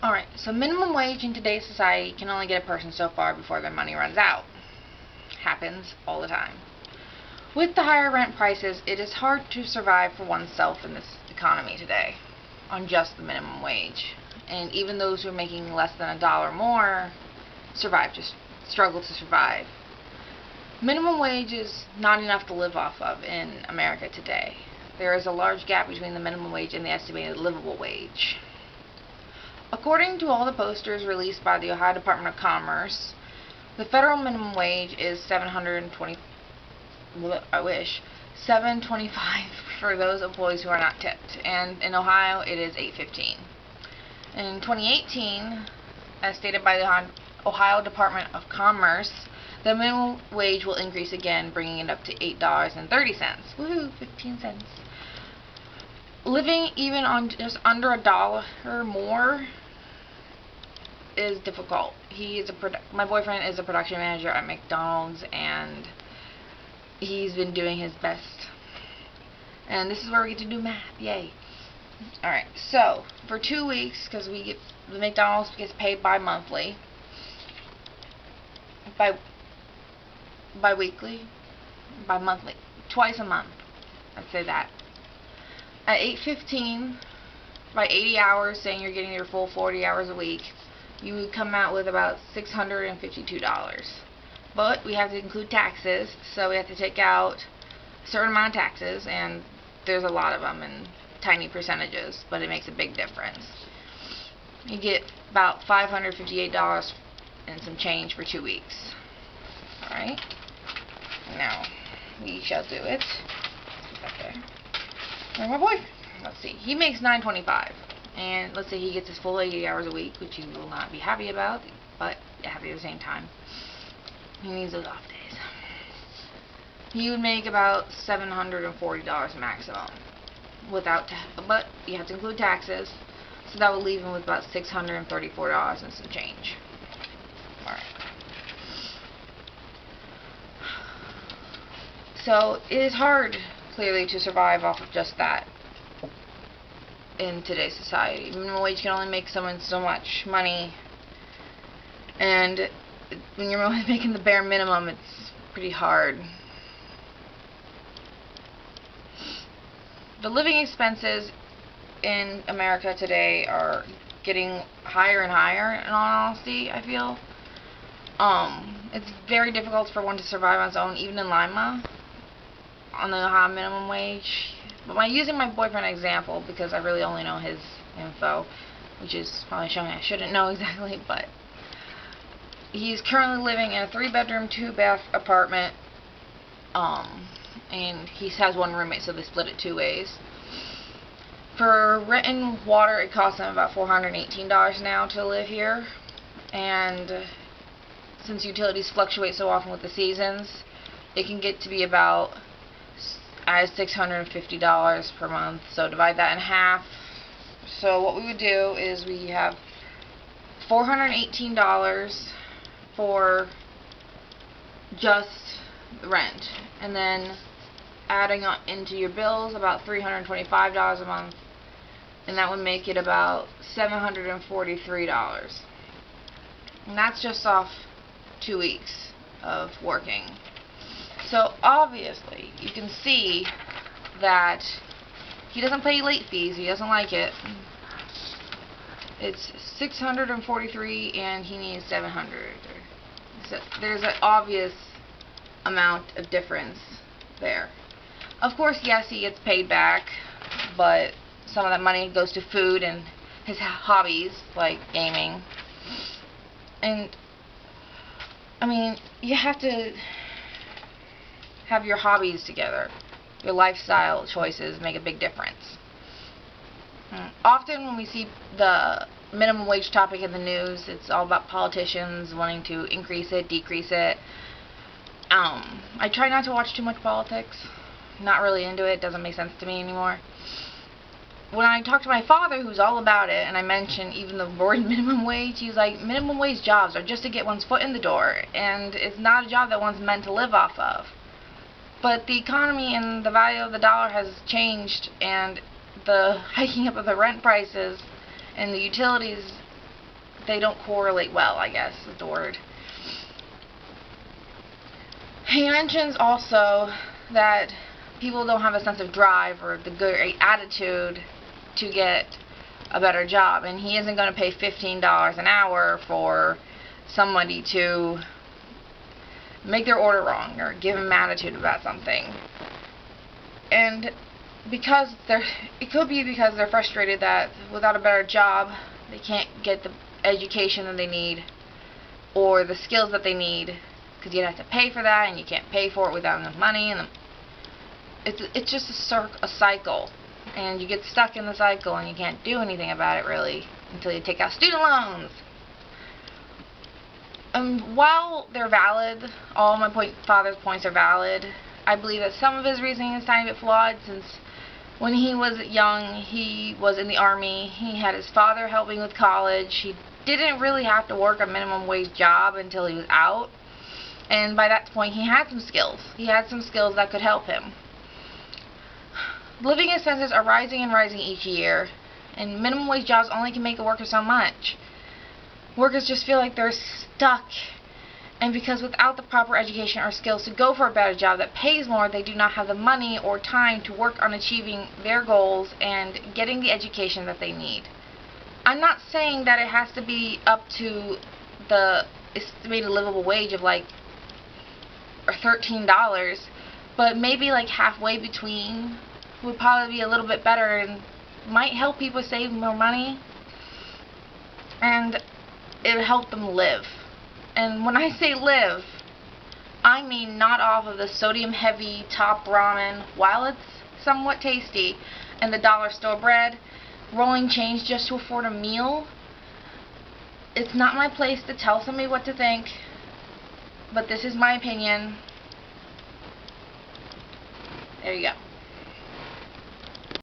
Alright, so minimum wage in today's society can only get a person so far before their money runs out. Happens all the time. With the higher rent prices, it is hard to survive for oneself in this economy today on just the minimum wage. And even those who are making less than $1 more struggle to survive. Minimum wage is not enough to live off of in America today. There is a large gap between the minimum wage and the estimated livable wage. According to all the posters released by the Ohio Department of Commerce, the federal minimum wage is $725 for those employees who are not tipped, and in Ohio it is $8.15. In 2018, as stated by the Ohio Department of Commerce, the minimum wage will increase again, bringing it up to $8.30. Woohoo, 15 cents. Living even on just under $1 more is difficult. My boyfriend is a production manager at McDonald's, and he's been doing his best. And this is where we get to do math. Yay. Alright, so for 2 weeks, because the McDonald's gets paid bi-monthly, bi-monthly, twice a month. I'd say that. At $8.15, by 80 hours, saying you're getting your full 40 hours a week, you would come out with about $652. But we have to include taxes, so we have to take out a certain amount of taxes, and there's a lot of them in tiny percentages, but it makes a big difference. You get about $558 and some change for 2 weeks. Alright, now we shall do it. Okay. Where's my boy? Let's see. He makes $9.25, and let's say he gets his full 80 hours a week, which he will not be happy about, but happy at the same time. He needs those off days. He would make about $740 maximum, but you have to include taxes, so that will leave him with about $634 and some change. All right. So it is hard, clearly, to survive off of just that in today's society. Minimum wage can only make someone so much money, and when you're only making the bare minimum, it's pretty hard. The living expenses in America today are getting higher and higher, in all honesty, I feel. It's very difficult for one to survive on his own, even in Lima, on the Ohio minimum wage. But by using my boyfriend example, because I really only know his info, which is probably showing I shouldn't know exactly, but he's currently living in a 3-bedroom, 2-bath apartment, and he has one roommate, so they split it 2 ways. For rent and water, it costs him about $418 now to live here, and since utilities fluctuate so often with the seasons, it can get to be about $650 per month. So divide that in half. So what we would do is we have $418 for just rent, and then adding into your bills about $325 a month, and that would make it about $743. And that's just off 2 weeks of working. So obviously you can see that he doesn't pay late fees. He doesn't like it. It's $643 and he needs $700. So there's an obvious amount of difference there. Of course, yes, he gets paid back, but some of that money goes to food and his hobbies like gaming. And I mean, you have to have your hobbies together. Your lifestyle choices make a big difference. Often when we see the minimum wage topic in the news, it's all about politicians wanting to increase it, decrease it. I try not to watch too much politics. Not really into it. Doesn't make sense to me anymore. When I talked to my father, who's all about it, and I mentioned even the word minimum wage, he was like, minimum wage jobs are just to get one's foot in the door, and it's not a job that one's meant to live off of. But the economy and the value of the dollar has changed, and the hiking up of the rent prices and the utilities they don't correlate well, I guess is the word. He mentions also that people don't have a sense of drive or the good attitude to get a better job, and he isn't going to pay $15 an hour for somebody to make their order wrong or give him attitude about something. And because it could be because they're frustrated that without a better job they can't get the education that they need or the skills that they need, because you'd have to pay for that and you can't pay for it without enough money, and it's just a cycle, and you get stuck in the cycle and you can't do anything about it really until you take out student loans. While they're valid, all my father's points are valid, I believe that some of his reasoning is a tiny bit flawed, since when he was young, he was in the Army, he had his father helping with college, he didn't really have to work a minimum wage job until he was out, and by that point he had some skills. He had some skills that could help him. Living expenses are rising and rising each year, and minimum wage jobs only can make a worker so much. Workers just feel like they're stuck, and because without the proper education or skills to go for a better job that pays more, they do not have the money or time to work on achieving their goals and getting the education that they need. I'm not saying that it has to be up to the estimated livable wage of like $13, but maybe like halfway between would probably be a little bit better and might help people save more money, and it would help them live. And when I say live, I mean not off of the sodium heavy top ramen, while it's somewhat tasty, and the dollar store bread, rolling change just to afford a meal. It's not my place to tell somebody what to think, but this is my opinion. There you go.